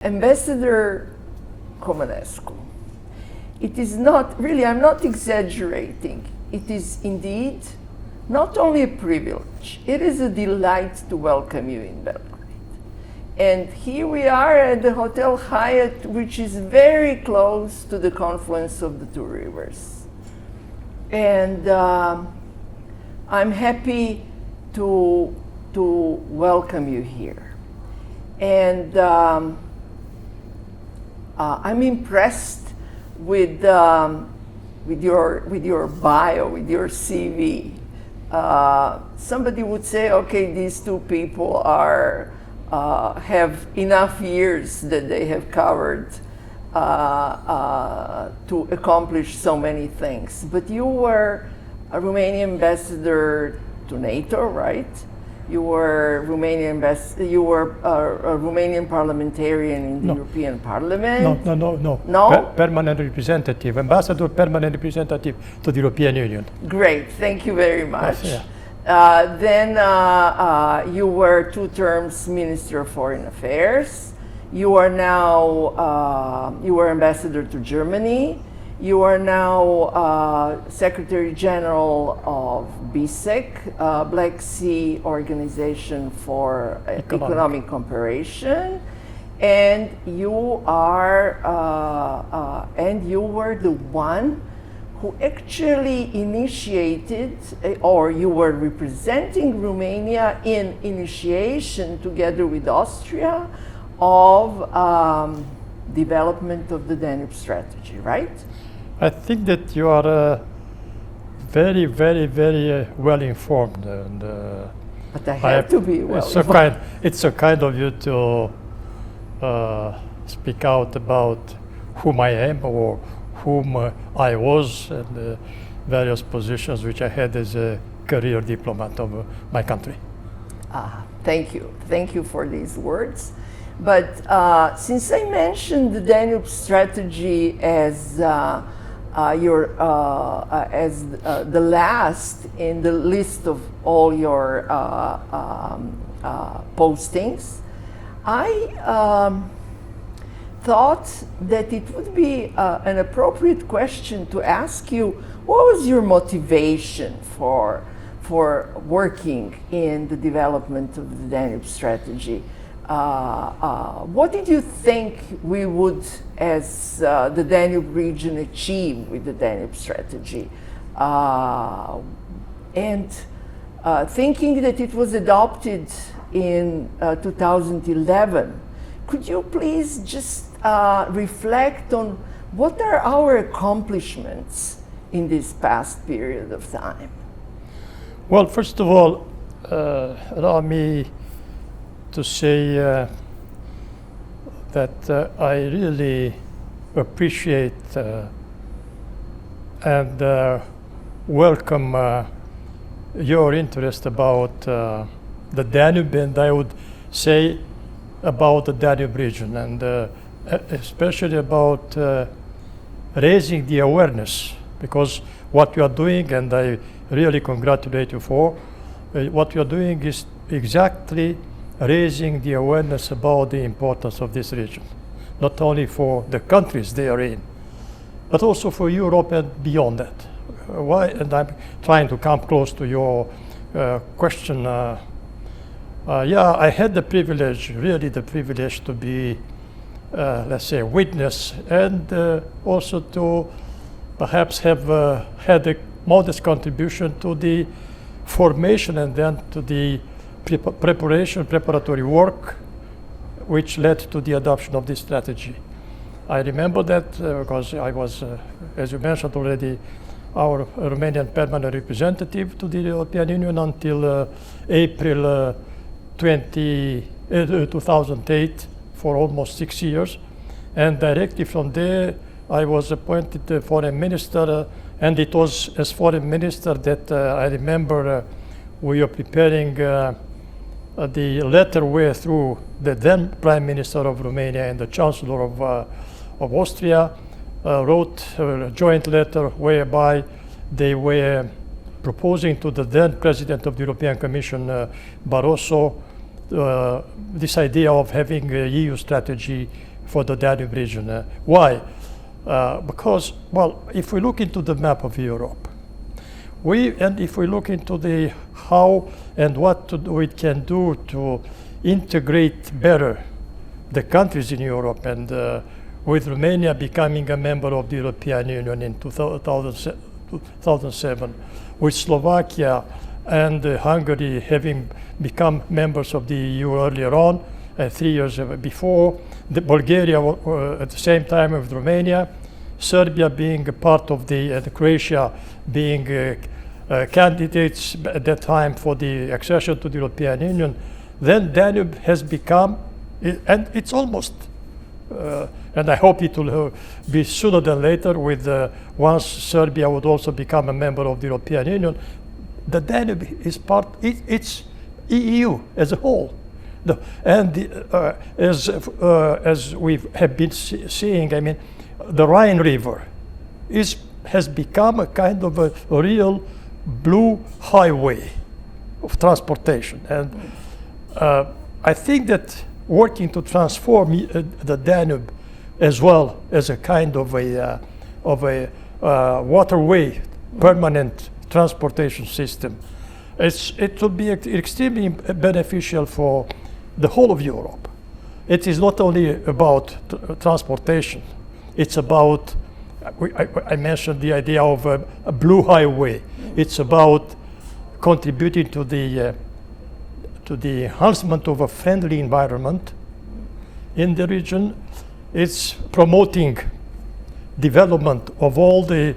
Ambassador Comănescu, it is not, really, I'm not exaggerating, it is indeed not only a privilege, it is a delight to welcome you in Belgrade. And here we are at the Hotel Hyatt, which is very close to the confluence of the two rivers. And I'm happy to welcome you here. And I'm impressed with your bio, with your CV. Somebody would say, okay, these two people have enough years that they have covered to accomplish so many things. But you were a Romanian ambassador to NATO, right? You were a Romanian parliamentarian in the European Parliament. No? Permanent representative, ambassador, permanent representative to the European Union. Great, thank you very much. Yes, Then you were 2 terms Minister of Foreign Affairs. You are now, you were ambassador to Germany. You are now Secretary General of BSEC, Black Sea Organization for Economic Cooperation, and you are, and you were the one who actually initiated, or you were representing Romania in initiation together with Austria of development of the Danube strategy, right? I think that you are very, very, very well informed, and but I have to be well informed. It's a kind of you to speak out about whom I am or whom I was, and the various positions which I had as a career diplomat of my country. Thank you. Thank you for these words. But since I mentioned the Danube strategy as the last in the list of all your postings, I thought that it would be an appropriate question to ask you, what was your motivation for working in the development of the Danube strategy? What did you think we would, as the Danube region, achieve with the Danube strategy? And thinking that it was adopted in 2011, could you please just reflect on what are our accomplishments in this past period of time? Well, first of all, allow me to say that I really appreciate and welcome your interest about the Danube, and I would say about the Danube region, and especially about raising the awareness, because what you are doing, and I really congratulate you for, what you are doing is exactly raising the awareness about the importance of this region, not only for the countries they are in, but also for Europe and beyond that. Why? And I'm trying to come close to your question. Yeah, I had the privilege, really the privilege to be, let's say, a witness, and also to perhaps have had a modest contribution to the formation and then to the preparatory work, which led to the adoption of this strategy. I remember that because I was, as you mentioned already, our Romanian permanent representative to the European Union until April 2008 for almost 6 years. And directly from there, I was appointed foreign minister, and it was as foreign minister that I remember we were preparing the letter where through the then Prime Minister of Romania and the Chancellor of Austria wrote a joint letter whereby they were proposing to the then President of the European Commission, Barroso, this idea of having a EU strategy for the Danube region. Why? Because, well, if we look into the map of Europe, if we look into the how and what we can do to integrate better the countries in Europe, and with Romania becoming a member of the European Union in 2007, with Slovakia and Hungary having become members of the EU earlier on, 3 years before, Bulgaria at the same time with Romania, Serbia being a part of and Croatia being candidates at that time for the accession to the European Union, then Danube has become, and it's almost, and I hope it will be sooner than later, with once Serbia would also become a member of the European Union, the Danube is it's EU as a whole. And as we have been seeing, I mean, the Rhine River has become a kind of a real blue highway of transportation. And I think that working to transform the Danube as well as a kind of a waterway, permanent transportation system, it will be extremely beneficial for the whole of Europe. It is not only about transportation. It's about, I mentioned the idea of a blue highway. It's about contributing to the enhancement of a friendly environment in the region. It's promoting development of all the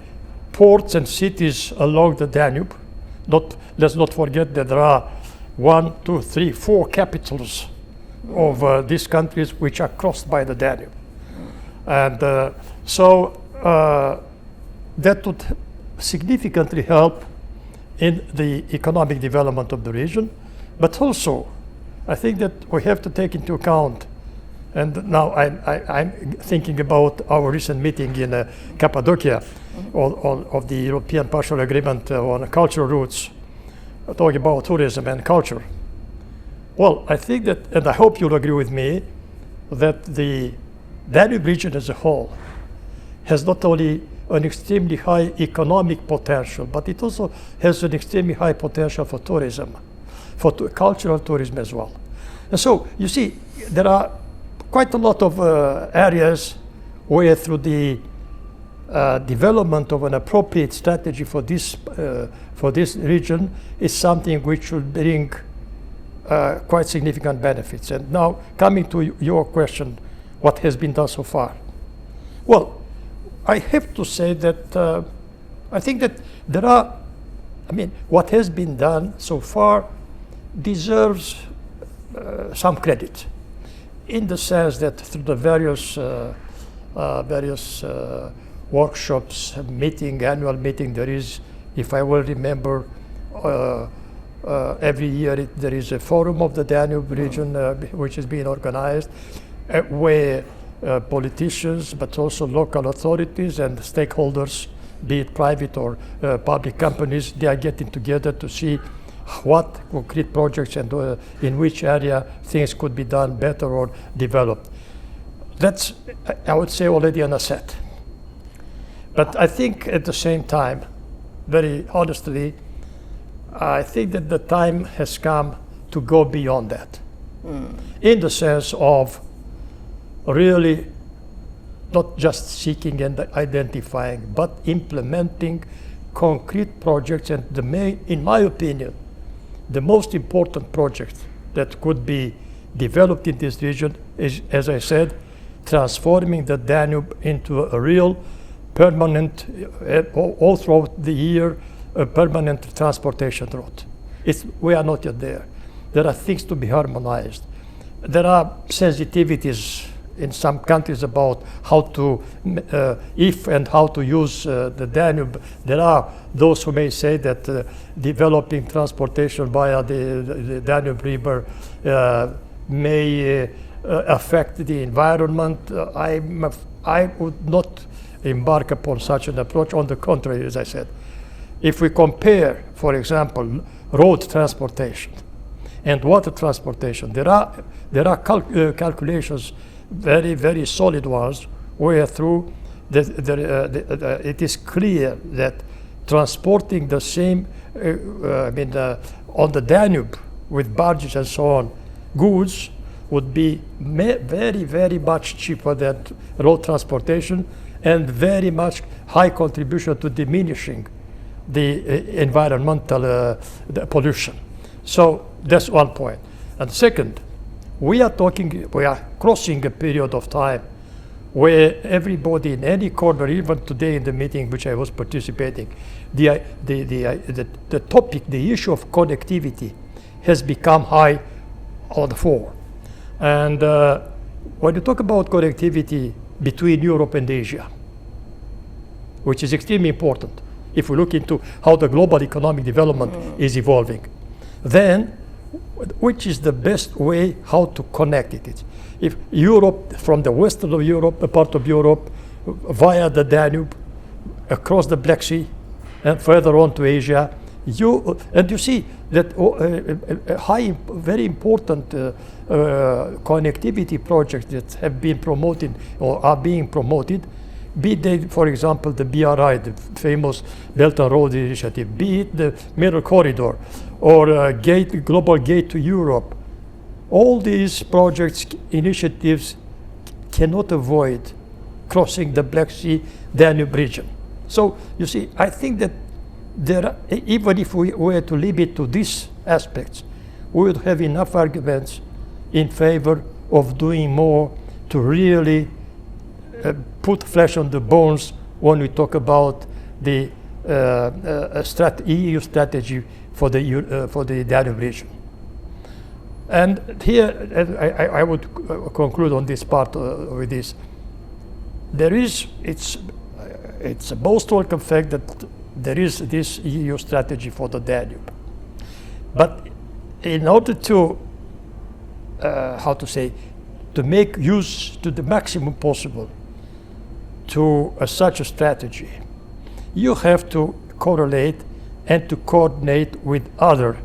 ports and cities along the Danube. Let's not forget that there are 1, 2, 3, 4 capitals of these countries which are crossed by the Danube. And so that would significantly help in the economic development of the region. But also, I think that we have to take into account, and now I'm thinking about our recent meeting in Cappadocia of the European Partial Agreement on cultural routes, talking about tourism and culture. Well, I think that, and I hope you'll agree with me, that the Danube region as a whole has not only an extremely high economic potential, but it also has an extremely high potential for tourism, for cultural tourism as well. And so, you see, there are quite a lot of areas where through the development of an appropriate strategy for this region is something which will bring quite significant benefits. And now, coming to your question, what has been done so far? Well, I have to say that I think that what has been done so far deserves some credit, in the sense that through the various workshops, annual meeting, there is, if I will remember, every year there is a forum of the Danube region which is being organized, where politicians, but also local authorities and stakeholders, be it private or public companies, they are getting together to see what concrete projects and in which area things could be done better or developed. That's, I would say, already an asset. But I think at the same time, very honestly, I think that the time has come to go beyond that, in the sense of really not just seeking and identifying, but implementing concrete projects. And in my opinion, the most important project that could be developed in this region is, as I said, transforming the Danube into a real permanent, all throughout the year, a permanent transportation route. We are not yet there. There are things to be harmonized. There are sensitivities in some countries about how to, if and how to use the Danube. There are those who may say that developing transportation via the Danube River may affect the environment. I would not embark upon such an approach. On the contrary, as I said, if we compare, for example, road transportation and water transportation, there are calculations very, very solid ones, where through it is clear that transporting the same, on the Danube with barges and so on, goods would be very, very much cheaper than road transportation, and very much high contribution to diminishing the environmental the pollution. So that's one point. And second, we are crossing a period of time where everybody in any corner, even today in the meeting which I was participating, the topic, the issue of connectivity has become high on the fore. And when you talk about connectivity between Europe and Asia, which is extremely important, if we look into how the global economic development is evolving, then which is the best way how to connect it? If Europe, from the western of Europe, a part of Europe, via the Danube, across the Black Sea, and further on to Asia, you see that very important connectivity projects that have been promoted or are being promoted, be they, for example, the BRI, the famous Belt and Road Initiative, be it the Middle Corridor, or Global Gate to Europe. All these projects, initiatives cannot avoid crossing the Black Sea Danube region. So you see, I think that even if we were to limit to these aspects, we would have enough arguments in favor of doing more to really put flesh on the bones when we talk about the EU strategy for the Danube region. And here I would conclude on this part with this. It's a most welcome fact that there is this EU strategy for the Danube. But in order to, to make use to the maximum possible to such a strategy, you have to correlate and to coordinate with other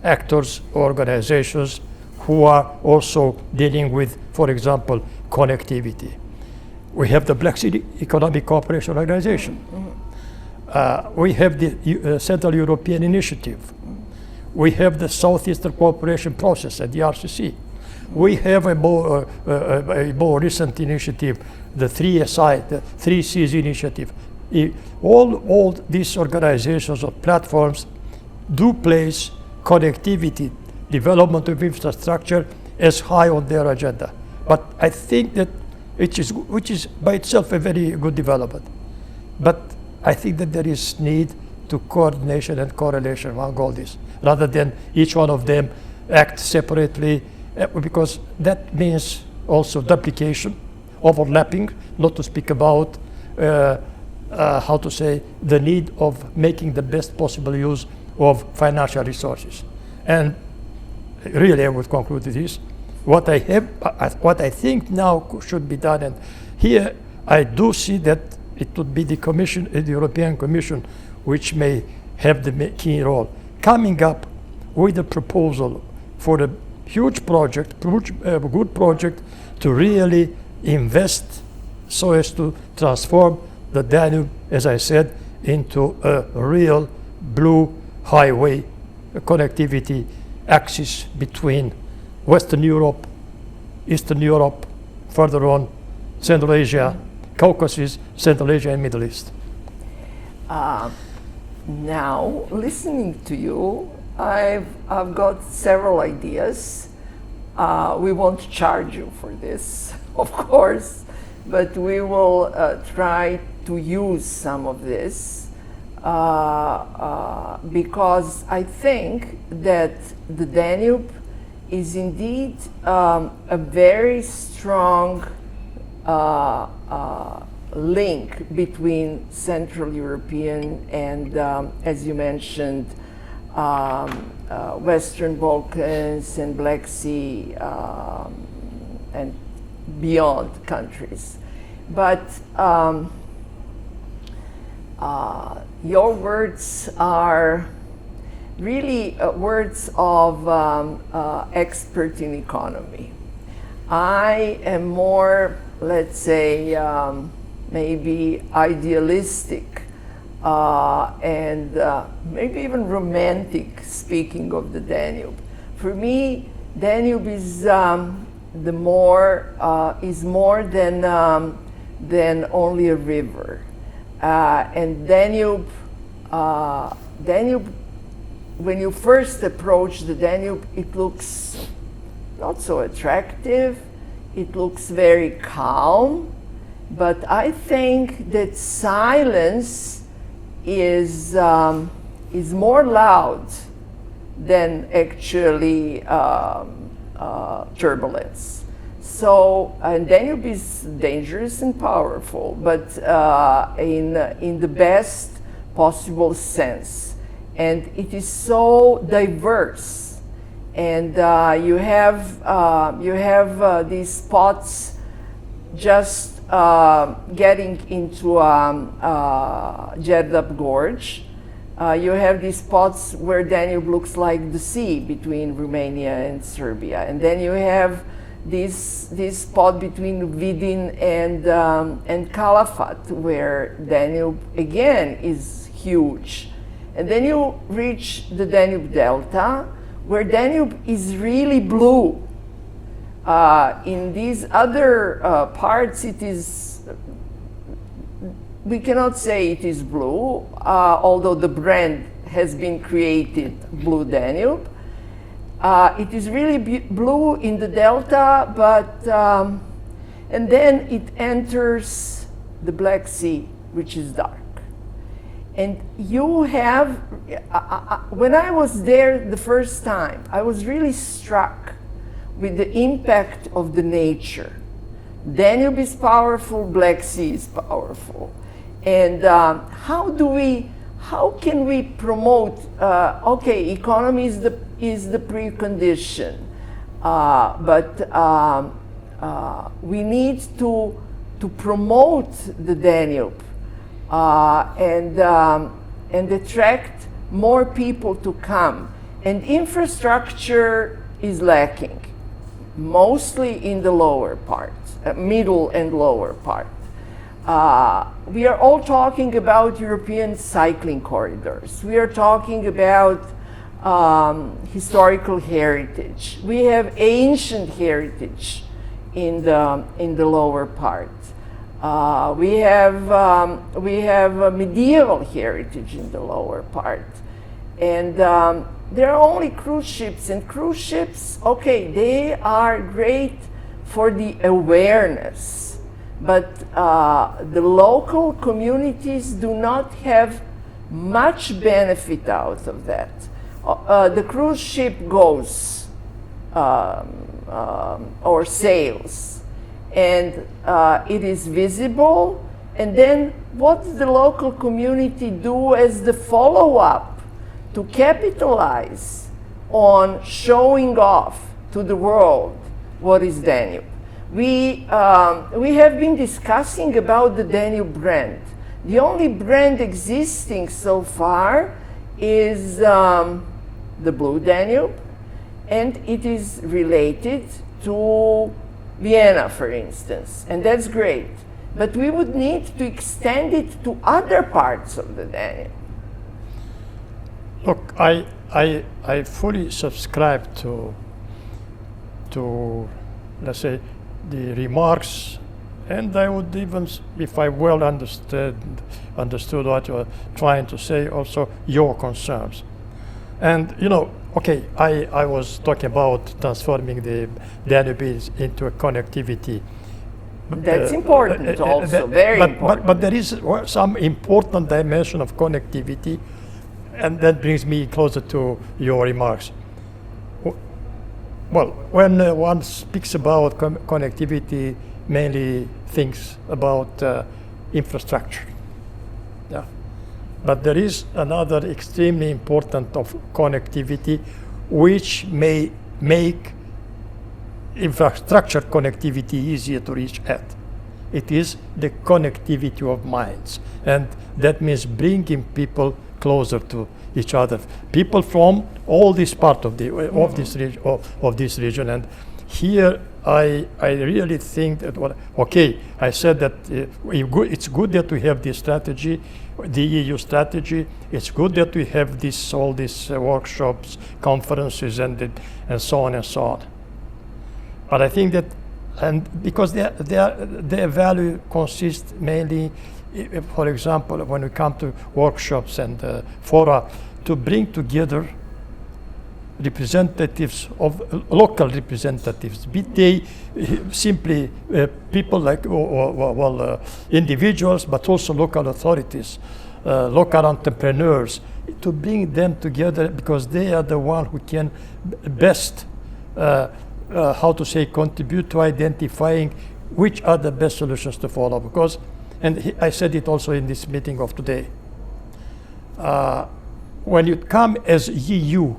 actors, organizations who are also dealing with, for example, connectivity. We have the Black Sea Economic Cooperation Organization. We have the Central European Initiative. We have the Southeastern Cooperation Process at the RCC. We have a more recent initiative, the 3SI, the 3Cs initiative. All these organizations or platforms do place connectivity, development of infrastructure as high on their agenda. But I think that which is by itself a very good development. But I think that there is need to coordination and correlation among all this, rather than each one of them act separately, because that means also duplication, overlapping, not to speak about the need of making the best possible use of financial resources. And really I would conclude with this. What I think now should be done, and here I do see that it would be the Commission, the European Commission, which may have the key role, coming up with a proposal for a huge project, a good project, to really invest so as to transform the Danube, as I said, into a real blue highway connectivity axis between Western Europe, Eastern Europe, further on, Central Asia, Caucasus, Central Asia, and Middle East. Now, listening to you, I've got several ideas. We won't charge you for this, of course, but we will try to use some of this because I think that the Danube is indeed a very strong link between Central European and, as you mentioned, Western Balkans and Black Sea and beyond countries. But your words are really words of expert in economy. I am more, let's say, maybe idealistic and maybe even romantic, speaking of the Danube. For me, Danube is more than only a river. And Danube, when you first approach the Danube, it looks not so attractive. It looks very calm, but I think that silence is more loud than actually turbulence. So, and Danube is dangerous and powerful, but in the best possible sense. And it is so diverse. And you have these spots just getting into Gerdap Gorge. You have these spots where Danube looks like the sea between Romania and Serbia. And then you have this spot between Vidin and Calafat, where Danube again is huge. And then you reach the Danube Delta, where Danube is really blue. In these other parts, it is, we cannot say it is blue, although the brand has been created, Blue Danube. It is really blue in the delta, but and then it enters the Black Sea, which is dark. And you have, when I was there the first time, I was really struck with the impact of the nature. Danube is powerful, Black Sea is powerful. And how can we promote, okay, economy is the precondition, but we need to promote the Danube and attract more people to come. And infrastructure is lacking, mostly in the lower part, middle and lower part. We are all talking about European cycling corridors. We are talking about historical heritage. We have ancient heritage in the lower part. We have medieval heritage in the lower part, and there are only cruise ships. And cruise ships, okay, they are great for the awareness, but the local communities do not have much benefit out of that. The cruise ship goes or sails, and it is visible, and then what does the local community do as the follow-up to capitalize on showing off to the world what is Danube? We have been discussing about the Danube brand. The only brand existing so far is the Blue Danube, and it is related to Vienna, for instance, and that's great. But we would need to extend it to other parts of the Danube. Look, I fully subscribe to let's say the remarks, and I would even, if I well understood what you are trying to say, also your concerns. And okay, I was talking about transforming the Danube into a connectivity. That's important also, very important. But there is some important dimension of connectivity, and that brings me closer to your remarks. Well, when one speaks about connectivity, mainly thinks about infrastructure. Yeah. But there is another extremely important of connectivity, which may make infrastructure connectivity easier to reach at. It is the connectivity of minds, and that means bringing people closer to each other. People from all this part of this region, and here I really think that I said that it's good that we have this strategy, the EU strategy. It's good that we have all these workshops, conferences, and so on and so on. But I think that, and because their value consists mainly, for example, when we come to workshops and fora, to bring together representatives of local representatives, be they simply people like individuals, but also local authorities, local entrepreneurs, to bring them together, because they are the one who can best contribute to identifying which are the best solutions to follow. Because, and I said it also in this meeting of today, when you come as EU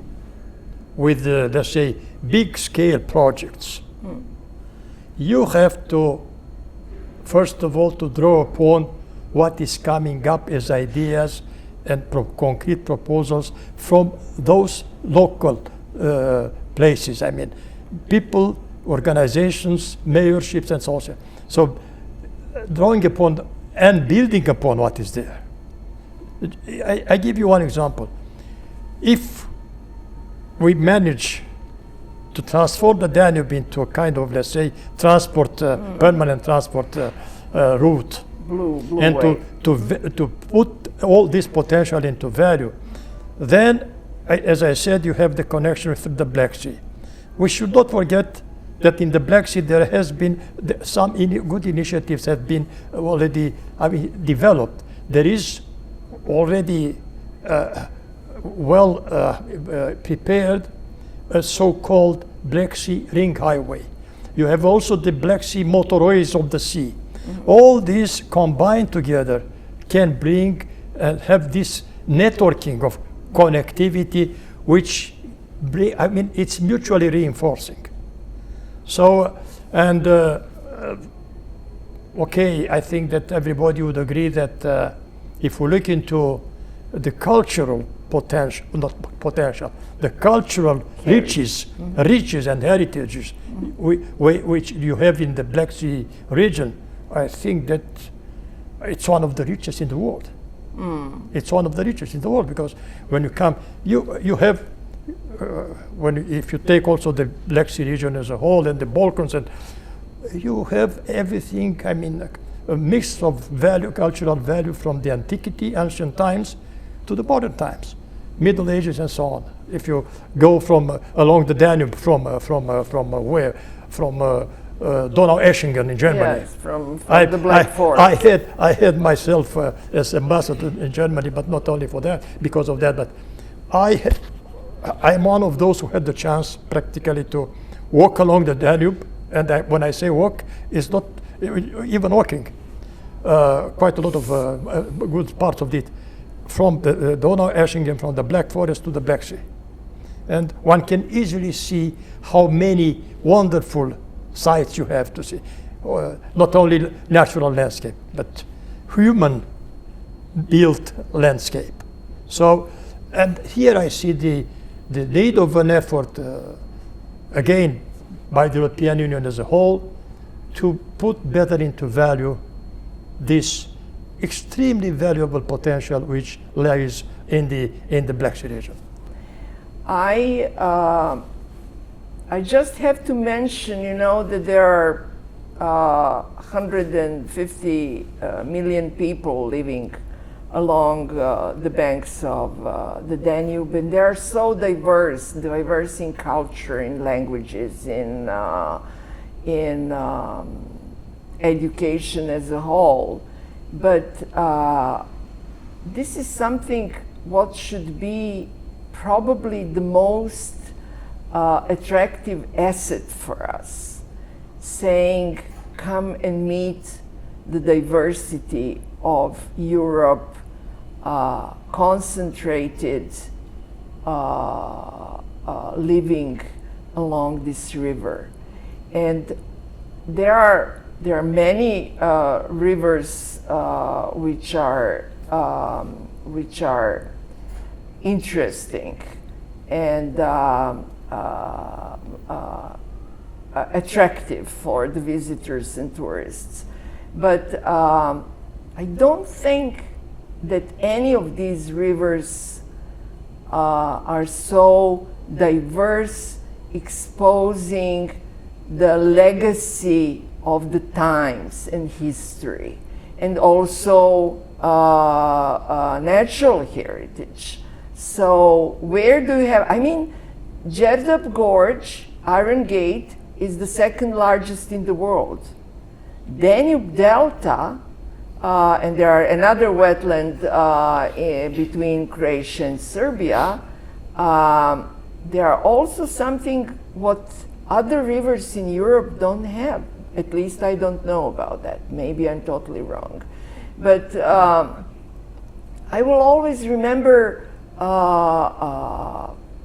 with, let's say, big-scale projects, you have to, first of all, to draw upon what is coming up as ideas and concrete proposals from those local places. I mean, people, organizations, mayorships, and so on. So, drawing upon and building upon what is there. I give you one example. If we manage to transform the Danube into a kind of, let's say, permanent transport route, and to put all this potential into value, then, as I said, you have the connection with the Black Sea. We should not forget that in the Black Sea there has been some good initiatives have been already developed. There is already prepared a so-called Black Sea Ring Highway. You have also the Black Sea motorways of the sea. All these combined together can bring and have this networking of connectivity, which it's mutually reinforcing. So, and I think that everybody would agree that if we look into the cultural the cultural riches and heritages which you have in the Black Sea region, I think that it's one of the richest in the world. It's one of the richest in the world, because when you come, you have, if you take also the Black Sea region as a whole and the Balkans, and you have everything, a mix of cultural value from the antiquity, ancient times, to the modern times, Middle Ages and so on. If you go from along the Danube from Donau-Eschingen in Germany. Yes, from the Black Forest. I had myself as ambassador in Germany, but not only for that, because of that, but I'm one of those who had the chance practically to walk along the Danube, and when I say walk, it's not even walking. Quite a lot of good parts of it, from the Donau-Eschingen, from the Black Forest to the Black Sea. And one can easily see how many wonderful sights you have to see. Not only natural landscape, but human-built landscape. So, and here I see the need of an effort, again, by the European Union as a whole, to put better into value this extremely valuable potential which lies in the Black Sea region. I just have to mention, that there are 150 million people living along the banks of the Danube, and they are so diverse in culture, in languages, in education as a whole. But this is something what should be probably the most attractive asset for us, saying, come and meet the diversity of Europe, concentrated living along this river. And there are many rivers which are interesting, and attractive for the visitors and tourists. But I don't think that any of these rivers are so diverse, exposing the legacy of the times and history, and also natural heritage. So where do you have, I mean, Gerdap Gorge, Iron Gate, is the second largest in the world. Danube Delta, and there are another wetland between Croatia and Serbia, there are also something what other rivers in Europe don't have. At least I don't know about that. Maybe I'm totally wrong. But I will always remember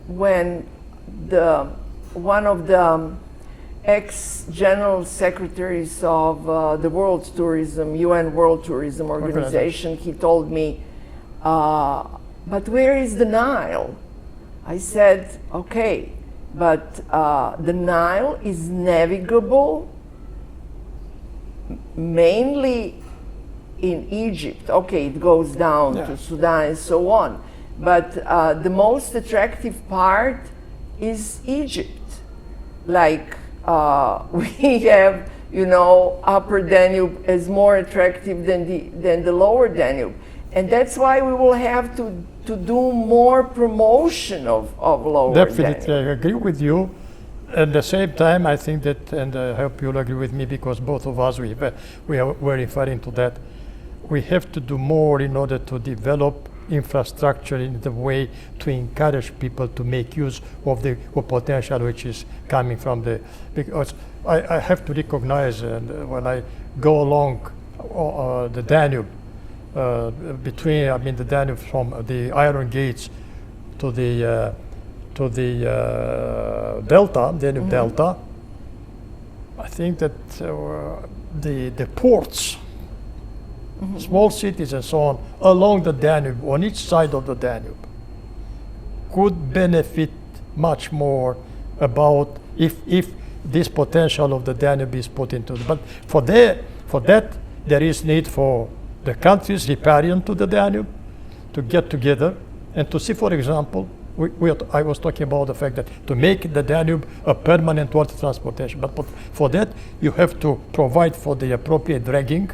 when one of the ex-general secretaries of the World Tourism, UN World Tourism Organization, he told me, but where is the Nile? I said, okay, but the Nile is navigable mainly in Egypt. Okay, it goes down to Sudan and so on. But the most attractive part is Egypt. Like we have, you know, Upper Danube as more attractive than the Lower Danube. And that's why we will have to do more promotion of Lower Danube. Definitely, I agree with you. At the same time, I think that, and I hope you'll agree with me, because both of us, were referring to that, we have to do more in order to develop infrastructure in the way to encourage people to make use of the potential which is coming from because I have to recognize, and when I go along the Danube, the Danube from the Iron Gates to the Delta, Danube Delta, I think that the ports, small cities and so on, along the Danube, on each side of the Danube, could benefit much more about if this potential of the Danube is put into it. But for that, there is need for the countries riparian to the Danube to get together and to see, for example, I was talking about the fact that to make the Danube a permanent water transportation, but for that you have to provide for the appropriate dragging,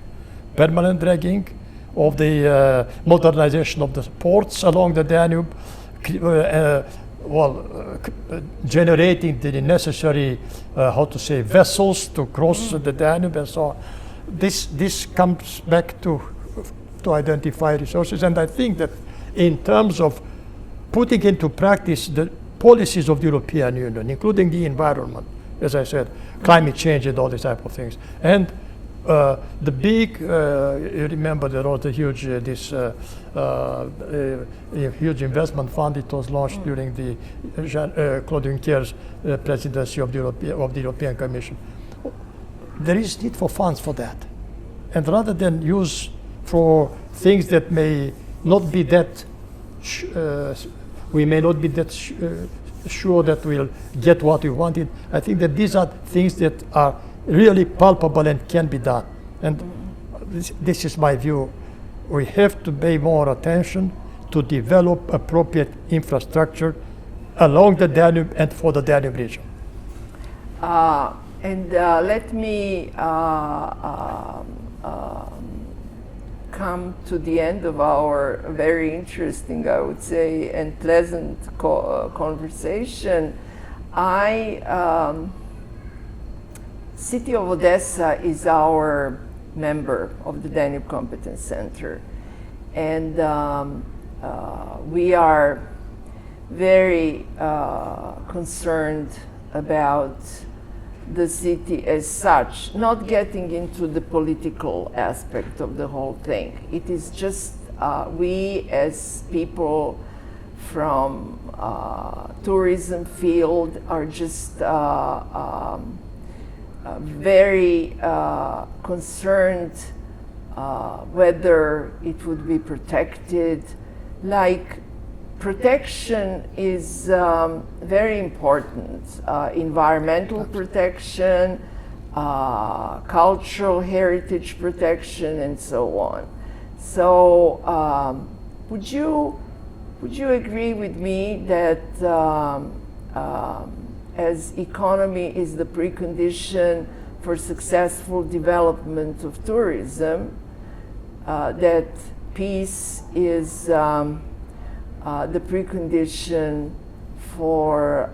permanent dragging of the modernization of the ports along the Danube, generating the necessary, vessels to cross the Danube and so on. This comes back to identify resources, and I think that in terms of putting into practice the policies of the European Union, including the environment, as I said, climate change and all these type of things, and the big, you remember there was a huge, huge investment fund. It was launched during the Claude Juncker's presidency of the European Commission. There is need for funds for that, and rather than use for things that may not be that, we may not be that sure that we'll get what we wanted. I think that these are things that are really palpable and can be done. And this is my view. We have to pay more attention to develop appropriate infrastructure along the Danube and for the Danube region. Let me come to the end of our very interesting, I would say, and pleasant conversation. City of Odessa is our member of the Danube Competence Center, and we are very concerned about the city as such, not getting into the political aspect of the whole thing. It is just we as people from tourism field are just very concerned whether it would be protected. Like protection is very important. Environmental protection, cultural heritage protection, and so on. So would you agree with me that as economy is the precondition for successful development of tourism, that peace is the precondition for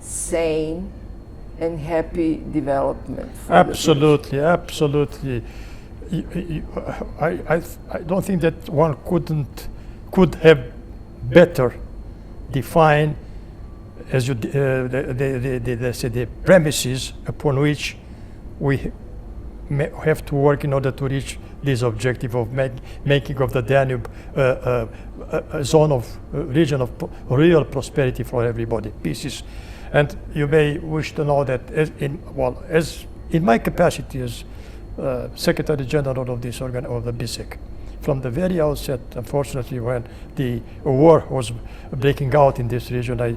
sane and happy development? Absolutely, absolutely. I don't think that one could have better defined as you the premises upon which we have to work in order to reach this objective of making of the Danube a zone of region of real prosperity for everybody, peace. And you may wish to know that as in my capacity as Secretary General of this of the BISEC, from the very outset, unfortunately, when the war was breaking out in this region, I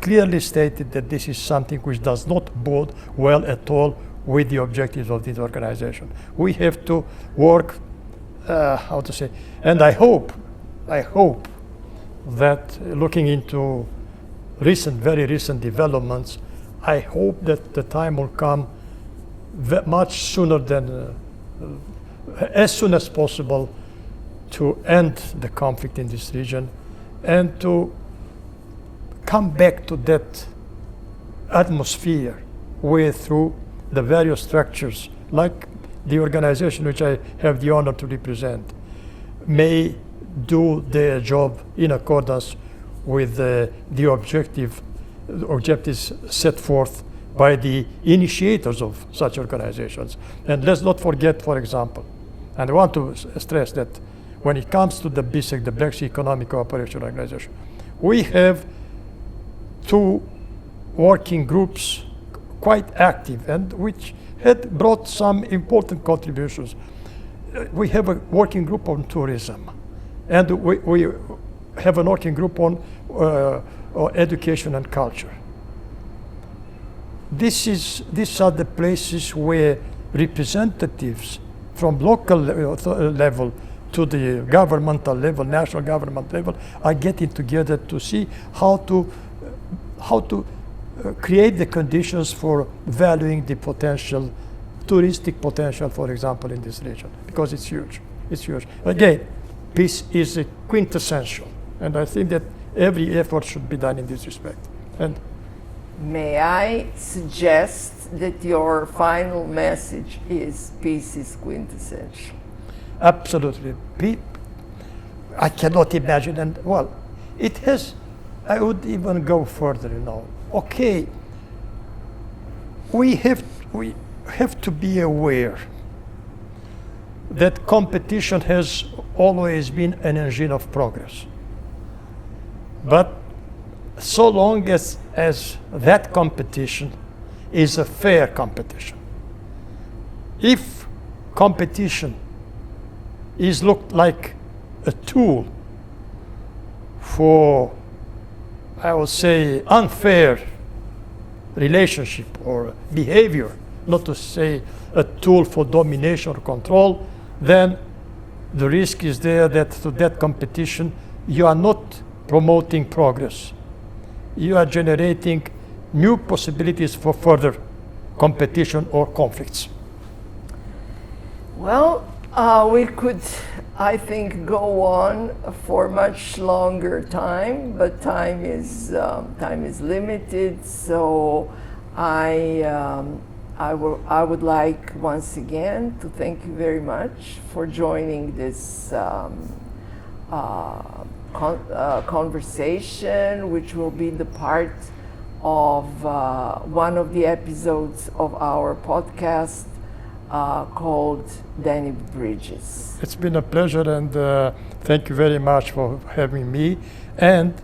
clearly stated that this is something which does not bode well at all with the objectives of this organization. We have to work, and I hope that looking into very recent developments, I hope that the time will come much sooner than, as soon as possible, to end the conflict in this region and to come back to that atmosphere where through the various structures, like the organization which I have the honor to represent, may do their job in accordance with the objectives set forth by the initiators of such organizations. And let's not forget, for example, and I want to stress that when it comes to the BISEC, the Black Sea Economic Cooperation Organization, we have two working groups quite active and which had brought some important contributions. We have a working group on tourism, and we have a working group on education and culture. These are the places where representatives from local level to the governmental level, national government level, are getting together to see how to create the conditions for valuing the potential, touristic potential, for example, in this region, because it's huge. It's huge. Again, peace is a quintessential, and I think that every effort should be done in this respect. And may I suggest that your final message is peace is quintessential? Absolutely. I cannot imagine, and well, it has, I would even go further, Okay, we have to be aware that competition has always been an engine of progress. But so long as that competition is a fair competition. If competition is looked like a tool for, I would say, unfair relationship or behavior, not to say a tool for domination or control, then the risk is there that through that competition you are not promoting progress. You are generating new possibilities for further competition or conflicts. Well, we could, I think, go on for much longer time, but time is limited. So I would like once again to thank you very much for joining this conversation, which will be the part of one of the episodes of our podcast called Danube Bridges. It's been a pleasure, and thank you very much for having me. And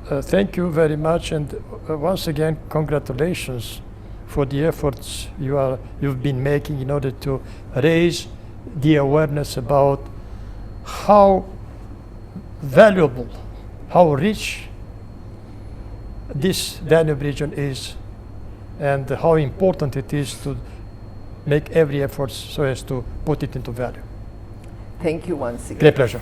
thank you very much, and once again, congratulations for the efforts you've been making in order to raise the awareness about how valuable, how rich this Danube region is, and how important it is to make every effort so as to put it into value. Thank you once again. Great pleasure.